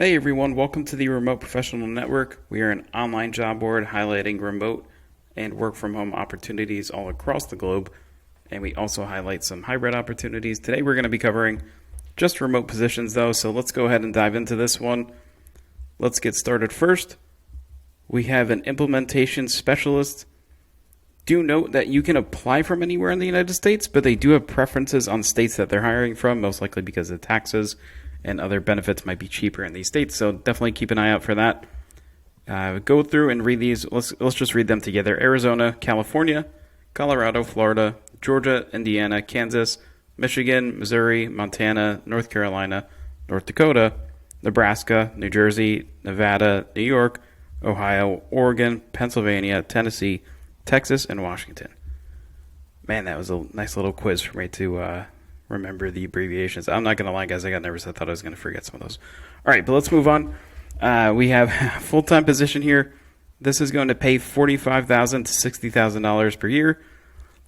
Hey everyone, welcome to the Remote Professional Network. We are an online job board highlighting remote and work from home opportunities all across the globe. And we also highlight some hybrid opportunities. Today we're going to be covering just remote positions though, so let's go ahead and dive into this one. Let's get started first. We have an implementation specialist. Do note that you can apply from anywhere in the United States, but they do have preferences on states that they're hiring from, most likely because of taxes and other benefits might be cheaper in these states. So definitely keep an eye out for that. Go through and read these. Let's just read them together. Arizona, California, Colorado, Florida, Georgia, Indiana, Kansas, Michigan, Missouri, Montana, North Carolina, North Dakota, Nebraska, New Jersey, Nevada, New York, Ohio, Oregon, Pennsylvania, Tennessee, Texas, and Washington. Man, that was a nice little quiz for me to remember the abbreviations. I'm not going to lie, guys. I got nervous. I thought I was going to forget some of those. All right, but let's move on. We have a full-time position here. This is going to pay $45,000 to $60,000 per year.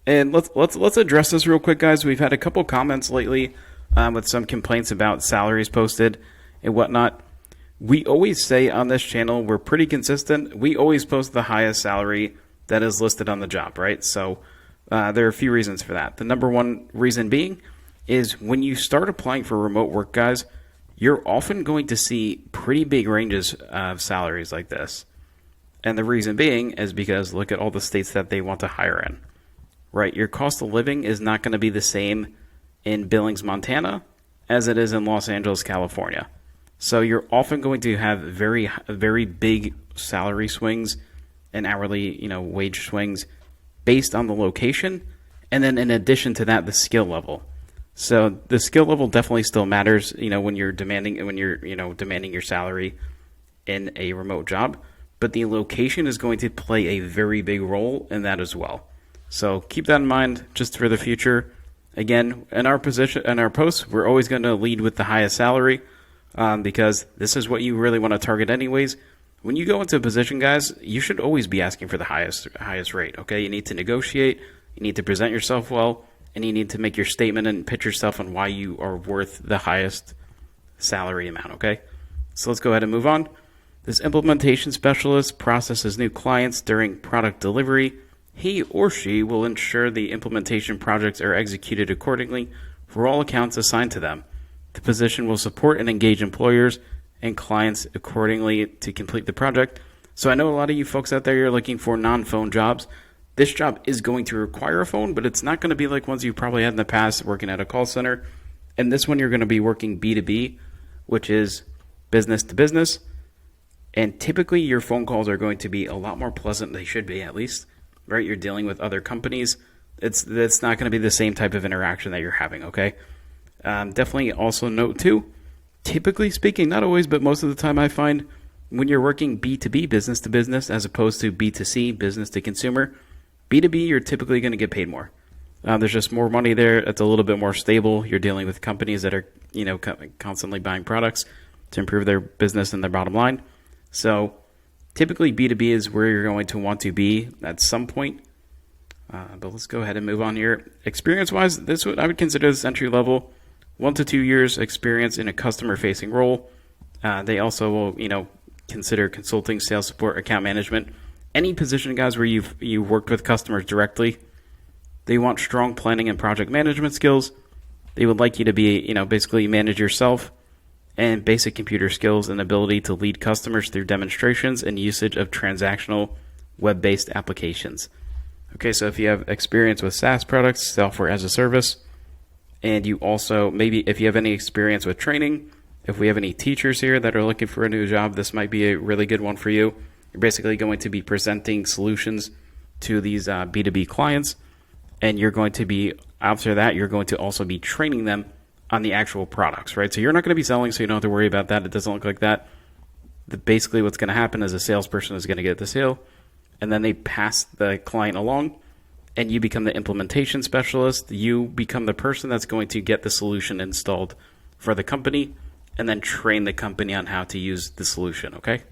And let's address this real quick, guys. We've had a couple comments lately with some complaints about salaries posted and whatnot. We always say on this channel, we're pretty consistent. We always post the highest salary that is listed on the job, right? So there are a few reasons for that. The number one reason being is when you start applying for remote work, guys, you're often going to see pretty big ranges of salaries like this. And the reason being is because look at all the states that they want to hire in, right? Your cost of living is not going to be the same in Billings, Montana, as it is in Los Angeles, California. So you're often going to have very big salary swings and hourly, wage swings based on the location. And then in addition to that, the skill level. So the skill level definitely still matters, when you're demanding your salary in a remote job, but the location is going to play a very big role in that as well. So keep that in mind just for the future. Again, in our posts, we're always going to lead with the highest salary because this is what you really want to target anyways. When you go into a position, guys, you should always be asking for the highest rate. Okay, you need to negotiate, you need to present yourself well, and you need to make your statement and pitch yourself on why you are worth the highest salary amount, okay? So let's go ahead and move on. This implementation specialist processes new clients during product delivery. He or she will ensure the implementation projects are executed accordingly for all accounts assigned to them. The position will support and engage employers and clients accordingly to complete the project. So I know a lot of you folks out there, you're looking for non-phone jobs. This job is going to require a phone, but it's not going to be like ones you probably had in the past working at a call center. And this one, you're going to be working B2B, which is business to business. And typically your phone calls are going to be a lot more pleasant. They should be, at least, right? You're dealing with other companies. It's not going to be the same type of interaction that you're having, okay? Definitely also note too, typically speaking, not always, but most of the time I find when you're working B2B, business to business, as opposed to B2C, business to consumer, B2B, you're typically going to get paid more. There's just more money there. It's a little bit more stable. You're dealing with companies that are, constantly buying products to improve their business and their bottom line. So typically B2B is where you're going to want to be at some point. But let's go ahead and move on here. Experience-wise, I would consider this entry level, 1 to 2 years experience in a customer-facing role. They also will, consider consulting, sales support, account management. Any position, guys, where you've worked with customers directly. They want strong planning and project management skills. They would like you to be, basically manage yourself, and basic computer skills and ability to lead customers through demonstrations and usage of transactional web-based applications. Okay, so if you have experience with SaaS products, software as a service, and you also, maybe if you have any experience with training, if we have any teachers here that are looking for a new job, this might be a really good one for you. You're basically going to be presenting solutions to these B2B clients, and you're going to be, after that, you're going to also be training them on the actual products, right? So you're not going to be selling, so you don't have to worry about that. It doesn't look like that. Basically, what's going to happen is a salesperson is going to get the sale, and then they pass the client along, and you become the implementation specialist. You become the person that's going to get the solution installed for the company, and then train the company on how to use the solution, okay?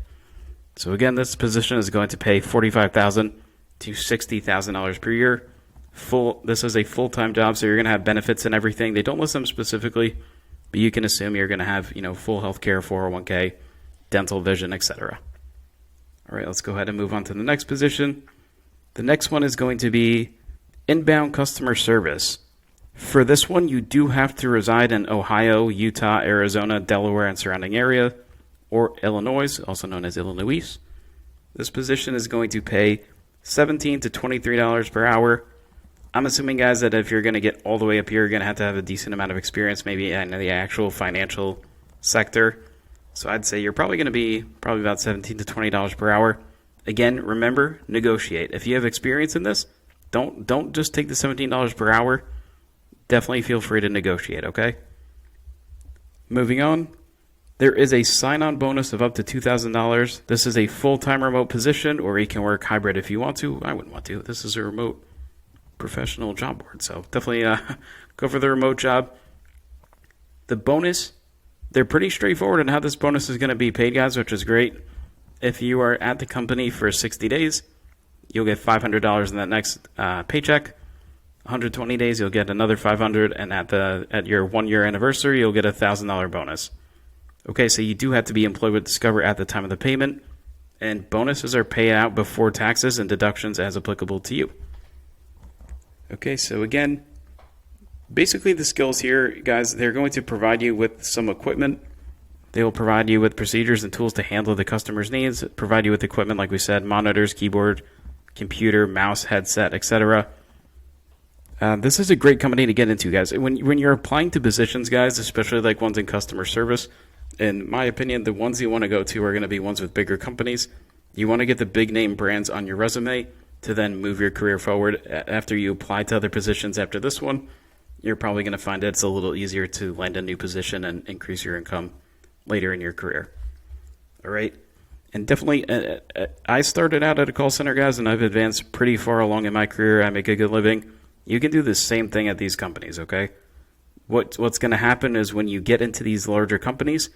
So again, this position is going to pay $45,000 to $60,000 per year. This is a full-time job, so you're going to have benefits and everything. They don't list them specifically, but you can assume you're going to have, full health care, 401k, dental, vision, etc. All right, let's go ahead and move on to the next position. The next one is going to be inbound customer service. For this one, you do have to reside in Ohio, Utah, Arizona, Delaware, and surrounding area, or Illinois, also known as Illinois. This position is going to pay $17 to $23 per hour. I'm assuming, guys, that if you're going to get all the way up here, you're going to have a decent amount of experience, maybe in the actual financial sector. So I'd say you're probably going to be about $17 to $20 per hour. Again, remember, negotiate. If you have experience in this, don't just take the $17 per hour. Definitely feel free to negotiate, okay? Moving on, there is a sign-on bonus of up to $2,000. This is a full-time remote position, or you can work hybrid if you want to. I wouldn't want to. This is a remote professional job board, so definitely go for the remote job. The bonus, they're pretty straightforward on how this bonus is going to be paid, guys, which is great. If you are at the company for 60 days, you'll get $500 in that next paycheck. 120 days, you'll get another $500, and at your 1 year anniversary, you'll get a $1,000 bonus. Okay, so you do have to be employed with Discover at the time of the payment, and bonuses are paid out before taxes and deductions as applicable to you. Okay, so again, basically the skills here, guys, they're going to provide you with some equipment. They will provide you with procedures and tools to handle the customer's needs, provide you with equipment, like we said, monitors, keyboard, computer, mouse, headset, etc. This is a great company to get into, guys. When you're applying to positions, guys, especially like ones in customer service, in my opinion, the ones you want to go to are going to be ones with bigger companies. You want to get the big name brands on your resume to then move your career forward. After you apply to other positions after this one, you're probably going to find it's a little easier to land a new position and increase your income later in your career. All right. And definitely, I started out at a call center, guys, and I've advanced pretty far along in my career. I make a good living. You can do the same thing at these companies, okay? What's going to happen is when you get into these larger companies,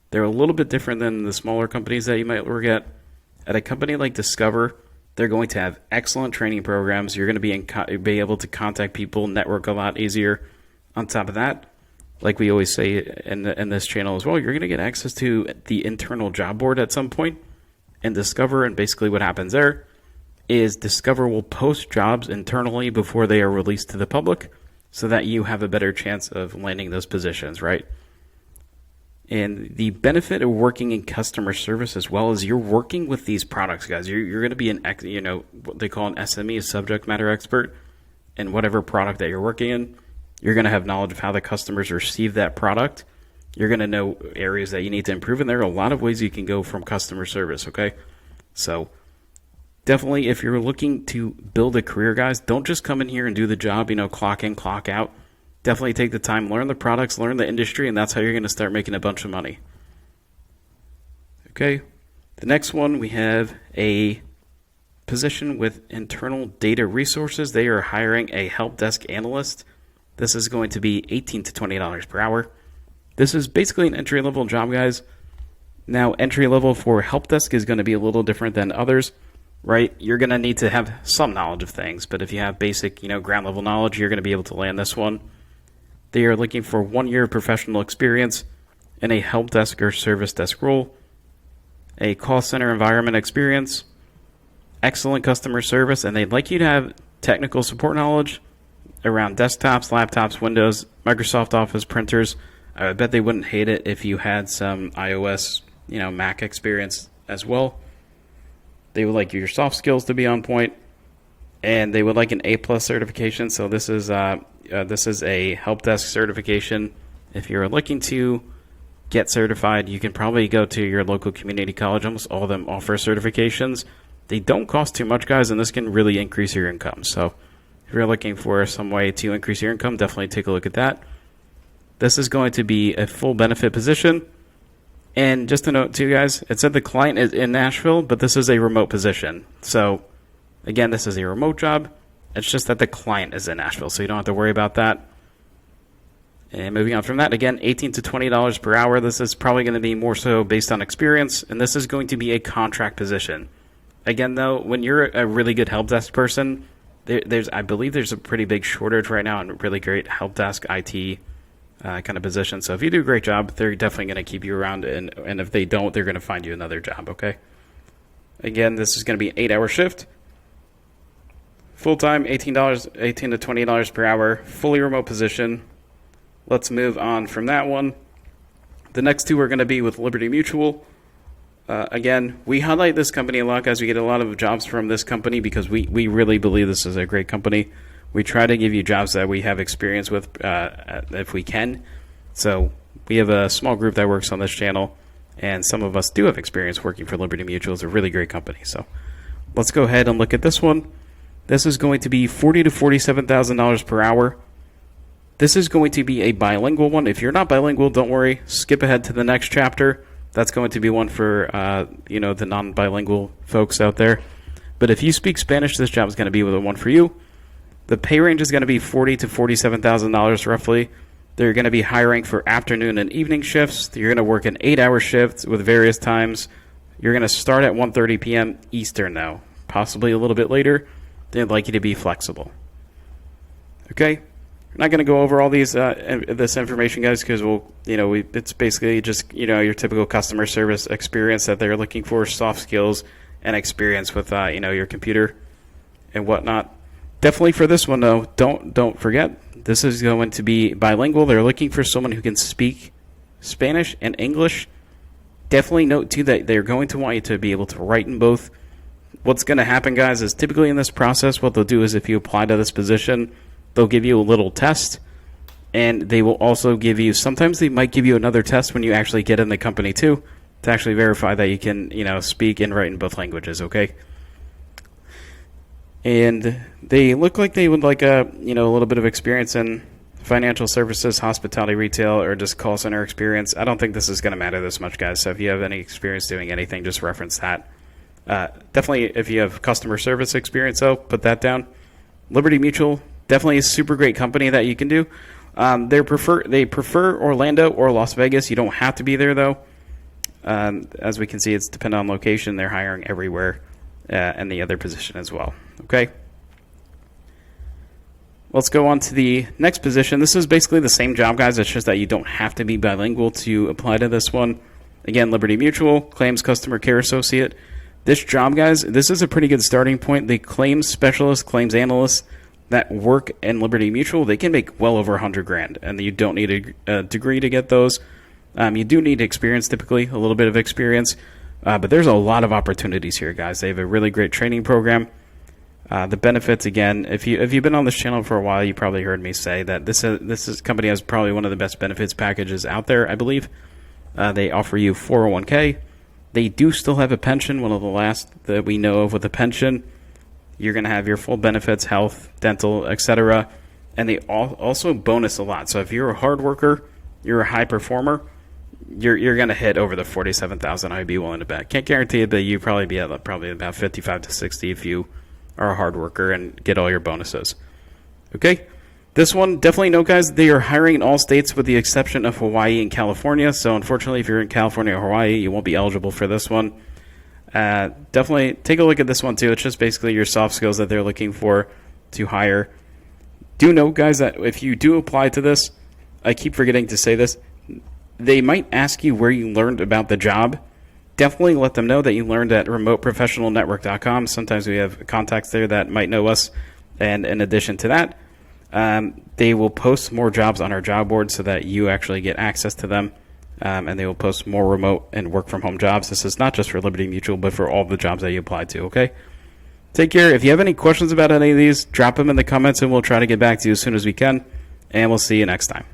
they're a little bit different than the smaller companies that you might work at. At a company like Discover, they're going to have excellent training programs. You're going to be able to contact people, network a lot easier. On top of that, like we always say in this channel as well, you're going to get access to the internal job board at some point and Discover. And basically what happens there is Discover will post jobs internally before they are released to the public so that you have a better chance of landing those positions, right? And the benefit of working in customer service as well is you're working with these products, guys. You're going to be what they call an SME, a subject matter expert, in whatever product that you're working in. You're going to have knowledge of how the customers receive that product. You're going to know areas that you need to improve, and there are a lot of ways you can go from customer service, okay? So definitely, if you're looking to build a career, guys, don't just come in here and do the job, clock in, clock out. Definitely take the time, learn the products, learn the industry, and that's how you're going to start making a bunch of money. Okay, the next one, we have a position with internal data resources. They are hiring a help desk analyst. This is going to be $18 to $20 per hour. This is basically an entry-level job, guys. Now, entry-level for help desk is going to be a little different than others, right? You're going to need to have some knowledge of things, but if you have basic, ground-level knowledge, you're going to be able to land this one. They are looking for 1 year of professional experience in a help desk or service desk role, a call center environment experience, excellent customer service, and they'd like you to have technical support knowledge around desktops, laptops, Windows, Microsoft Office printers. I bet they wouldn't hate it if you had some iOS, Mac experience as well. They would like your soft skills to be on point, and they would like an A+ certification. So this is a help desk certification. If you're looking to get certified, you can probably go to your local community college. Almost all of them offer certifications. They don't cost too much, guys, and this can really increase your income. So if you're looking for some way to increase your income, definitely take a look at that. This is going to be a full benefit position. And just a note too, guys, it said the client is in Nashville, but this is a remote position. So again, this is a remote job. It's just that the client is in Nashville, so you don't have to worry about that. And moving on from that, again, $18 to $20 per hour. This is probably going to be more so based on experience, and this is going to be a contract position. Again, though, when you're a really good help desk person, I believe there's a pretty big shortage right now on really great help desk IT kind of position. So if you do a great job, they're definitely going to keep you around, and if they don't, they're going to find you another job, okay? Again, this is going to be an 8-hour shift. Full-time, $18 to $20 per hour, fully remote position. Let's move on from that one. The next two are going to be with Liberty Mutual. Again, we highlight this company a lot, guys. We get a lot of jobs from this company because we really believe this is a great company. We try to give you jobs that we have experience with if we can. So we have a small group that works on this channel, and some of us do have experience working for Liberty Mutual. It's a really great company. So let's go ahead and look at this one. This is going to be $40,000 to $47,000 per hour. This is going to be a bilingual one. If you're not bilingual, don't worry. Skip ahead to the next chapter. That's going to be one for the non-bilingual folks out there. But if you speak Spanish, this job is going to be the one for you. The pay range is going to be $40,000 to $47,000 roughly. They're going to be hiring for afternoon and evening shifts. You're going to work an 8-hour shift with various times. You're going to start at 1:30 p.m. Eastern now, possibly a little bit later. They'd like you to be flexible. Okay, I'm not going to go over all this information, guys, because it's basically just your typical customer service experience that they're looking for, soft skills and experience with your computer and whatnot. Definitely for this one, though, don't forget, this is going to be bilingual. They're looking for someone who can speak Spanish and English. Definitely note, too, that they're going to want you to be able to write in both. What's going to happen, guys, is typically in this process, what they'll do is if you apply to this position, they'll give you a little test, and they will also give you, sometimes they might give you another test when you actually get in the company, too, to actually verify that you can, speak and write in both languages, okay? And they look like they would like a little bit of experience in financial services, hospitality, retail, or just call center experience. I don't think this is going to matter this much, guys. So if you have any experience doing anything, just reference that. Definitely, if you have customer service experience, though, put that down. Liberty Mutual, definitely a super great company that you can do. They prefer Orlando or Las Vegas. You don't have to be there, though. As we can see, it's dependent on location. They're hiring everywhere, and the other position as well. Okay. Let's go on to the next position. This is basically the same job, guys. It's just that you don't have to be bilingual to apply to this one. Again, Liberty Mutual, Claims Customer Care Associate. This job, guys, this is a pretty good starting point. The claims specialists, claims analysts that work in Liberty Mutual, they can make well over $100,000, and you don't need a degree to get those. You do need experience, typically, a little bit of experience, but there's a lot of opportunities here, guys. They have a really great training program. The benefits, again, if you've been on this channel for a while, you probably heard me say that this company has probably one of the best benefits packages out there, I believe. They offer you 401k. They do still have a pension, one of the last that we know of with a pension. You're going to have your full benefits, health, dental, etc. And they also bonus a lot. So if you're a hard worker, you're a high performer, you're going to hit over the 47,000. I'd be willing to bet. Can't guarantee it, but you probably be at probably about 55 to 60 if you are a hard worker and get all your bonuses. Okay? This one, definitely note, guys, they are hiring in all states with the exception of Hawaii and California. So unfortunately, if you're in California or Hawaii, you won't be eligible for this one. Definitely take a look at this one, too. It's just basically your soft skills that they're looking for to hire. Do note, guys, that if you do apply to this, I keep forgetting to say this, they might ask you where you learned about the job. Definitely let them know that you learned at remoteprofessionalnetwork.com. Sometimes we have contacts there that might know us. And in addition to that, they will post more jobs on our job board so that you actually get access to them. And they will post more remote and work from home jobs. This is not just for Liberty Mutual, but for all the jobs that you apply to, okay? Take care. If you have any questions about any of these, drop them in the comments and we'll try to get back to you as soon as we can. And we'll see you next time.